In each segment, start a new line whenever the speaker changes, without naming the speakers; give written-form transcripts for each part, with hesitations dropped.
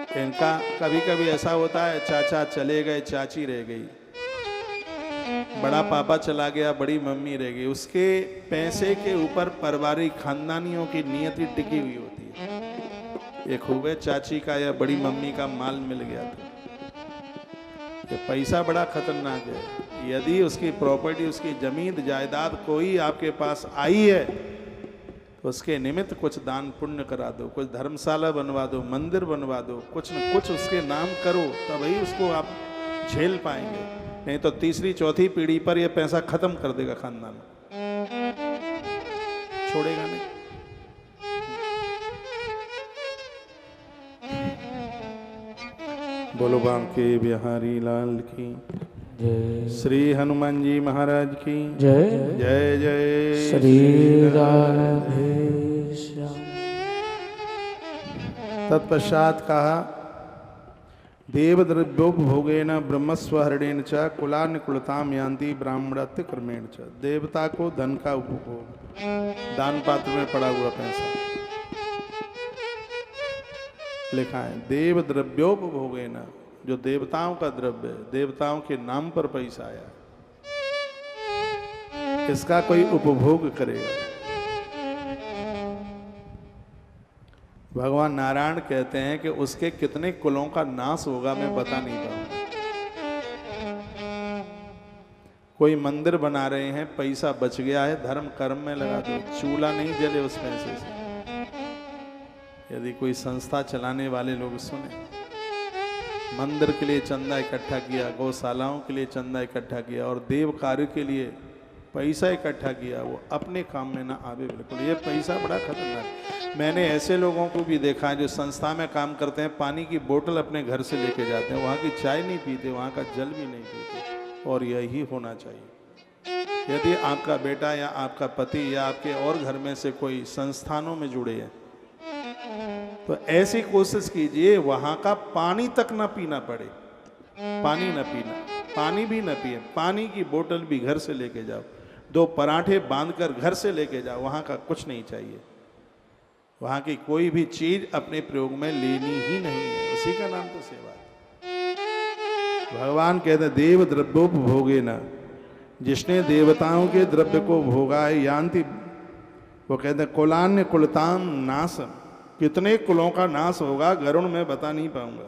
इनका कभी कभी ऐसा होता है, चाचा चले गए, चाची रह गई, बड़ा पापा चला गया, बड़ी मम्मी रह गई, उसके पैसे के ऊपर पारिवारिक खानदानियों की नियति टिकी हुई होती है। एक हुए चाची का या बड़ी मम्मी का माल मिल गया तो ये पैसा बड़ा खतरनाक है। यदि उसकी प्रॉपर्टी, उसकी जमीन जायदाद कोई आपके पास आई है तो उसके निमित्त कुछ दान पुण्य करा दो, कुछ धर्मशाला बनवा दो, मंदिर बनवा दो, कुछ न कुछ उसके नाम करो, तभी उसको आप झेल पाएंगे। नहीं तो तीसरी चौथी पीढ़ी पर यह पैसा खत्म कर देगा, खानदान छोड़ेगा नहीं। बोलो बांके बिहारी लाल की
जय।
श्री हनुमान जी महाराज की
जय।
जय जय
श्री राधे श्याम।
तत्पश्चात कहा, देवद्रव्योपभोगेन ब्रह्मस्वहरणेन च कुलान कुलताम यान्ति ब्राह्मणत्व क्रमेण च। देवता को धन का उपभोग, दान पात्र में पड़ा हुआ पैसा लिखा है। देवद्रव्योपभोगेन, जो देवताओं का द्रव्य, देवताओं के नाम पर पैसा आया, इसका कोई उपभोग करेगा। भगवान नारायण कहते हैं कि उसके कितने कुलों का नाश होगा मैं बता नहीं पाऊंगा। कोई मंदिर बना रहे हैं, पैसा बच गया है, धर्म कर्म में लगा दो, चूल्हा नहीं जले उस पैसे से। यदि कोई संस्था चलाने वाले लोग सुने, मंदिर के लिए चंदा इकट्ठा किया, गौशालाओं के लिए चंदा इकट्ठा किया और देव कार्य के लिए पैसा इकट्ठा किया, वो अपने काम में ना आवे बिल्कुल। ये पैसा बड़ा खतरनाक है। मैंने ऐसे लोगों को भी देखा है जो संस्था में काम करते हैं, पानी की बोतल अपने घर से लेके जाते हैं, वहाँ की चाय नहीं पीते, वहाँ का जल भी नहीं पीते, और यही होना चाहिए। यदि आपका बेटा या आपका पति या आपके और घर में से कोई संस्थानों में जुड़े हैं तो ऐसी कोशिश कीजिए वहां का पानी तक ना पीना पड़े, पानी ना पीना, पानी भी ना पिए, पानी की बोतल भी घर से लेके जाओ, 2 पराठे बांधकर घर से लेके जाओ, वहां का कुछ नहीं चाहिए, वहां की कोई भी चीज अपने प्रयोग में लेनी ही नहीं है, उसी का नाम तो सेवा है। भगवान कहते हैं देव द्रव्योपभोगे न, जिसने देवताओं के द्रव्य को भोगा है यान्ति, वो कहते हैं कुलान्य कुलताम नाशम, कितने कुलों का नाश होगा गरुण में बता नहीं पाऊंगा।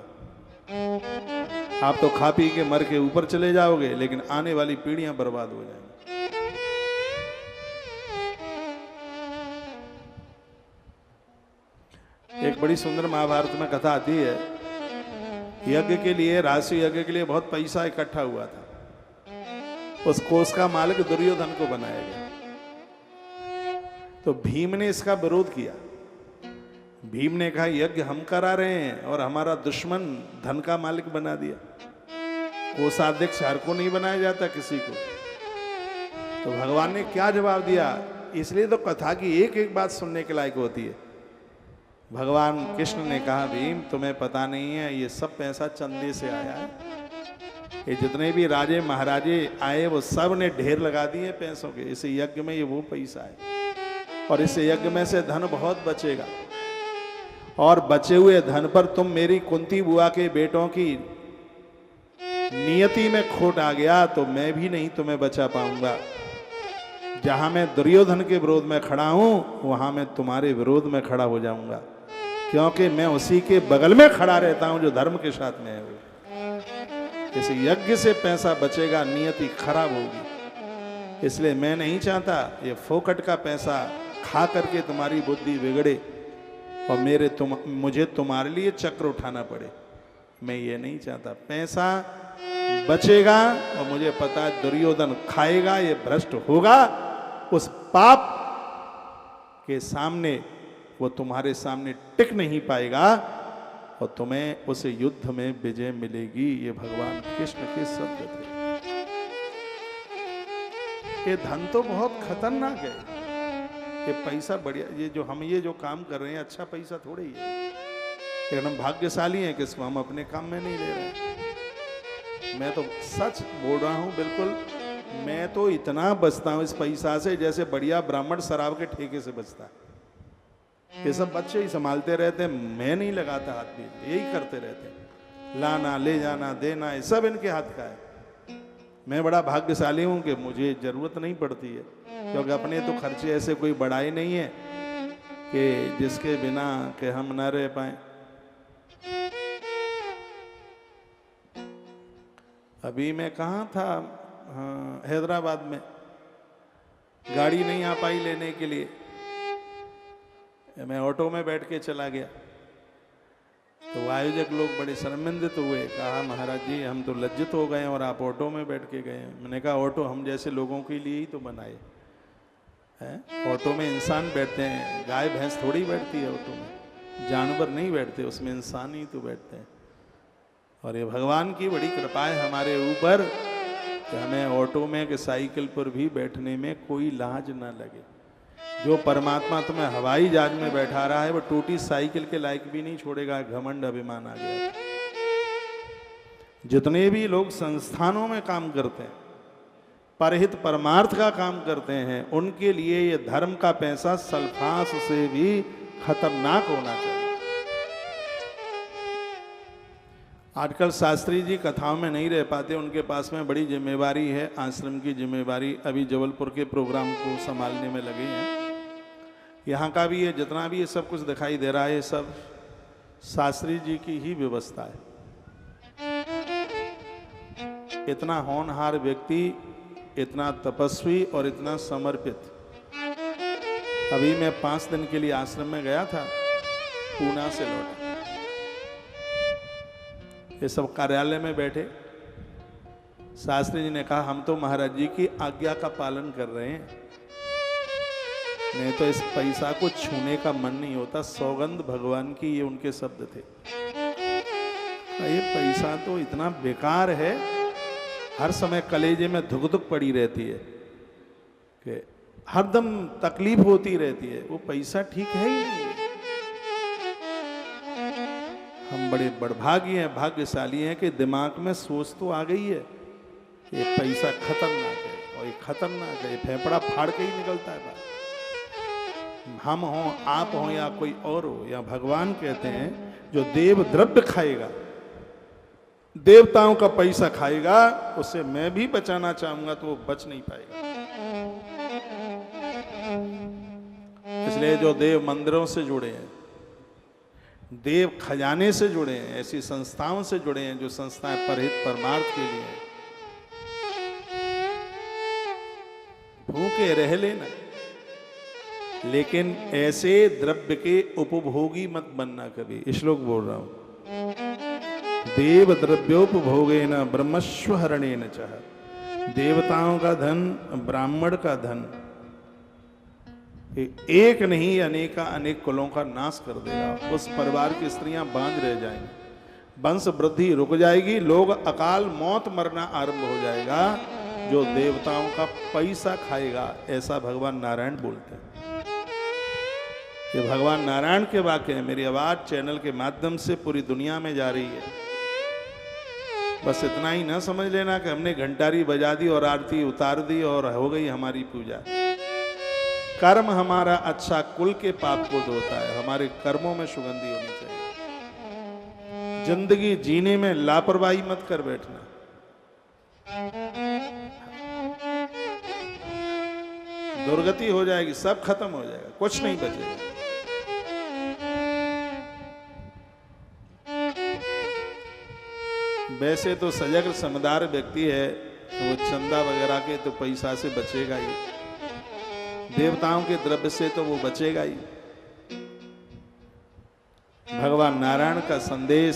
आप तो खा पी के मर के ऊपर चले जाओगे, लेकिन आने वाली पीढ़ियां बर्बाद हो जाएंगी। एक बड़ी सुंदर महाभारत में कथा आती है, यज्ञ के लिए, राशि यज्ञ के लिए बहुत पैसा इकट्ठा हुआ था, उस कोष का मालिक दुर्योधन को बनाया गया। तो भीम ने इसका विरोध किया। भीम ने कहा यज्ञ हम करा रहे हैं और हमारा दुश्मन धन का मालिक बना दिया, कोषाध्यक्ष हर को नहीं बनाया जाता किसी को। तो भगवान ने क्या जवाब दिया, इसलिए तो कथा की एक एक बात सुनने के लायक होती है। भगवान कृष्ण ने कहा भीम तुम्हें पता नहीं है, ये सब पैसा चंदे से आया है, ये जितने भी राजे महाराजे आए वो सब ने ढेर लगा दिए पैसों के, इस यज्ञ में ये वो पैसा है और इस यज्ञ में से धन बहुत बचेगा, और बचे हुए धन पर तुम मेरी कुंती बुआ के बेटों की नियति में खोट आ गया तो मैं भी नहीं तुम्हें बचा पाऊंगा। जहां मैं दुर्योधन के विरोध में खड़ा हूं वहां मैं तुम्हारे विरोध में खड़ा हो जाऊंगा, क्योंकि मैं उसी के बगल में खड़ा रहता हूं जो धर्म के साथ में है। वो इस यज्ञ से पैसा बचेगा, नियति खराब होगी, इसलिए मैं नहीं चाहता ये फोकट का पैसा खा करके तुम्हारी बुद्धि बिगड़े और मुझे तुम्हारे लिए चक्र उठाना पड़े। मैं ये नहीं चाहता। पैसा बचेगा और मुझे पता है दुर्योधन खाएगा, ये भ्रष्ट होगा, उस पाप के सामने वो तुम्हारे सामने टिक नहीं पाएगा और तुम्हें उस युद्ध में विजय मिलेगी। ये भगवान कृष्ण के शब्द थे। ये धन तो बहुत खतरनाक है, ये पैसा बढ़िया, ये जो काम कर रहे हैं अच्छा पैसा थोड़ा ही है, लेकिन हम भाग्यशाली हैं कि इसको हम अपने काम में नहीं ले रहे। मैं तो सच बोल रहा हूं बिल्कुल, मैं तो इतना बचता हूं इस पैसा से जैसे बढ़िया ब्राह्मण शराब के ठेके से बचता है। ये सब बच्चे ही संभालते रहते हैं, मैं नहीं लगाता हाथ भी, यही करते रहते हैं, लाना ले जाना देना ये सब इनके हाथ का है। मैं बड़ा भाग्यशाली हूं कि मुझे जरूरत नहीं पड़ती है, क्योंकि अपने तो खर्चे ऐसे कोई बढ़ाए नहीं है कि जिसके बिना कि हम न रह पाए। अभी मैं कहाँ था, हाँ हैदराबाद में, गाड़ी नहीं आ पाई लेने के लिए, मैं ऑटो में बैठ के चला गया। तो आयोजक लोग बड़े शर्मिंदित हुए, कहा महाराज जी हम तो लज्जित हो गए और आप ऑटो में बैठ के गए। मैंने कहा ऑटो हम जैसे लोगों के लिए ही तो बनाए हैं, ऑटो में इंसान बैठते हैं, गाय भैंस थोड़ी बैठती है ऑटो में, जानवर नहीं बैठते उसमें, इंसान ही तो बैठते हैं। और ये भगवान की बड़ी कृपा है हमारे ऊपर कि हमें ऑटो में कि साइकिल पर भी बैठने में कोई लाज न लगे। जो परमात्मा तुम्हें हवाई जहाज में बैठा रहा है वो टूटी साइकिल के लायक भी नहीं छोड़ेगा, घमंड अभिमान आ गया। जितने भी लोग संस्थानों में काम करते हैं, परहित परमार्थ का काम करते हैं, उनके लिए ये धर्म का पैसा सल्फास से भी खतरनाक होना चाहिए। आजकल शास्त्री जी कथाओं में नहीं रह पाते, उनके पास में बड़ी जिम्मेवारी है, आश्रम की जिम्मेवारी। अभी जबलपुर के प्रोग्राम को संभालने में लगे हैं। यहाँ का भी ये जितना भी ये सब कुछ दिखाई दे रहा है, ये सब शास्त्री जी की ही व्यवस्था है। इतना होनहार व्यक्ति, इतना तपस्वी और इतना समर्पित। अभी मैं 5 दिन के लिए आश्रम में गया था, पूना से लौटा। ये सब कार्यालय में बैठे, शास्त्री जी ने कहा हम तो महाराज जी की आज्ञा का पालन कर रहे हैं, नहीं तो इस पैसा को छूने का मन नहीं होता, सौगंध भगवान की, ये उनके शब्द थे। ये पैसा तो इतना बेकार है, हर समय कलेजे में धुक धुक पड़ी रहती है कि हरदम तकलीफ होती रहती है, वो पैसा ठीक है ही नहीं। हम बड़े बड़भागी हैं, भाग्यशाली हैं कि दिमाग में सोच तो आ गई है, ये पैसा खतरनाक है, और ये खतरनाक है, ये फेफड़ा फाड़ के ही निकलता है बात। हम हों, आप हों या कोई और हो, या भगवान कहते हैं जो देव द्रव्य खाएगा, देवताओं का पैसा खाएगा, उससे मैं भी बचाना चाहूंगा तो वो बच नहीं पाएगा। इसलिए जो देव मंदिरों से जुड़े हैं, देव खजाने से जुड़े हैं, ऐसी संस्थाओं से जुड़े हैं जो संस्थाएं परहित परमार्थ के लिए हैं, भूखे रह लेना, लेकिन ऐसे द्रव्य के उपभोगी मत बनना कभी। श्लोक बोल रहा हूं, देव द्रव्योपभोगेन ब्रह्मस्वहरणेन चह। देवताओं का धन, ब्राह्मण का धन एक नहीं अनेका अनेक कुलों का नाश कर देगा। उस परिवार की स्त्रियां बांझ रह जाएंगी, वंश वृद्धि रुक जाएगी, लोग अकाल मौत मरना आरंभ हो जाएगा जो देवताओं का पैसा खाएगा, ऐसा भगवान नारायण बोलते हैं। ये भगवान नारायण के वाक्य हैं। मेरी आवाज चैनल के माध्यम से पूरी दुनिया में जा रही है। बस इतना ही ना समझ लेना कि हमने घंटारी बजा दी और आरती उतार दी और हो गई हमारी पूजा। कर्म हमारा अच्छा कुल के पाप को धोता है, हमारे कर्मों में सुगंधी होनी चाहिए। जिंदगी जीने में लापरवाही मत कर बैठना। दुर्गति हो जाएगी, सब खत्म हो जाएगा, कुछ नहीं बचेगा। वैसे तो सजग समझदार व्यक्ति है, वो चंदा वगैरह के तो पैसा से बचेगा ही, देवताओं के द्रव्य से तो वो बचेगा ही। भगवान नारायण का संदेश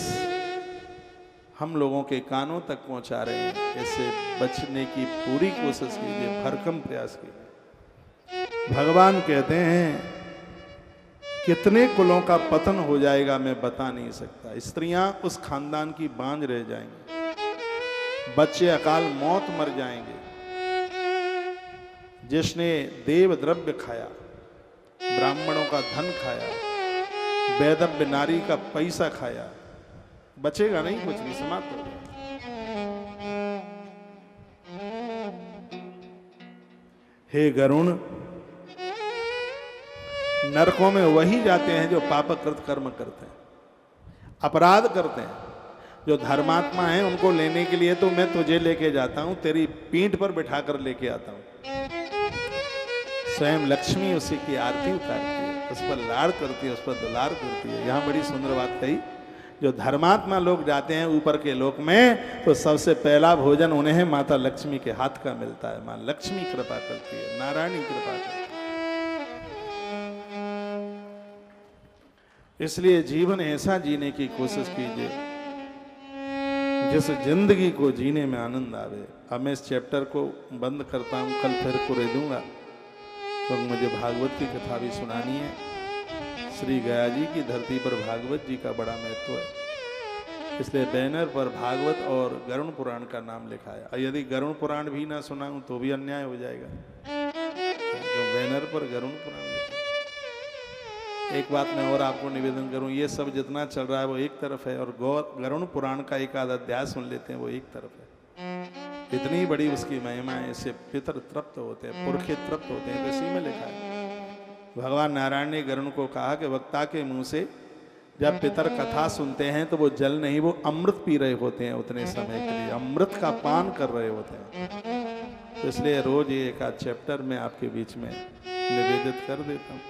हम लोगों के कानों तक पहुंचा रहे हैं। इससे बचने की पूरी कोशिश कीजिए, भरकम प्रयास कीजिए। भगवान कहते हैं कितने कुलों का पतन हो जाएगा मैं बता नहीं सकता। स्त्रियां उस खानदान की बांझ रह जाएंगी, बच्चे अकाल मौत मर जाएंगे। जिसने देव द्रव्य खाया, ब्राह्मणों का धन खाया, वैदव्य नारी का पैसा खाया, बचेगा नहीं, कुछ भी समाप्त हो गया। हे गरुण, नरकों में वही जाते हैं जो पापकृत कर्म करते हैं, अपराध करते हैं। जो धर्मात्मा हैं उनको लेने के लिए तो मैं तुझे लेके जाता हूं, तेरी पीठ पर बिठाकर लेके आता हूं। स्वयं लक्ष्मी उसी की आरती उतारती है, उस पर लाड़ करती है, उस पर दुलार करती है। यहाँ बड़ी सुंदर बात कही, जो धर्मात्मा लोग जाते हैं ऊपर के लोक में तो सबसे पहला भोजन उन्हें माता लक्ष्मी के हाथ का मिलता है। माँ लक्ष्मी कृपा करती है, नारायणी कृपा करती है। इसलिए जीवन ऐसा जीने की कोशिश कीजिए जिस जिंदगी को जीने में आनंद आवे। अब मैं इस चैप्टर को बंद करता हूं, कल फिर पूरे दूंगा क्योंकि मुझे भागवत की कथा भी सुनानी है। श्री गया जी की धरती पर भागवत जी का बड़ा महत्व है, इसलिए बैनर पर भागवत और गरुण पुराण का नाम लिखा है। और यदि गरुण पुराण भी ना सुनाऊं तो भी अन्याय हो जाएगा, तो बैनर पर गरुण पुराण लिखा है। एक बात मैं और आपको निवेदन करूं, ये सब जितना चल रहा है वो एक तरफ है, और गरुण पुराण का एक आध अध्याय सुन लेते हैं वो एक तरफ है। इतनी बड़ी उसकी महिमा है, इससे पितर तृप्त होते हैं, पुरखे तृप्त होते हैं। तो इसी में लिखा है, भगवान नारायण ने गरुण को कहा कि वक्ता के मुंह से जब पितर कथा सुनते हैं तो वो जल नहीं, वो अमृत पी रहे होते हैं, उतने समय के लिए अमृत का पान कर रहे होते हैं। तो इसलिए रोज ये एक आध चैप्टर में आपके बीच में निवेदित कर देता हूँ।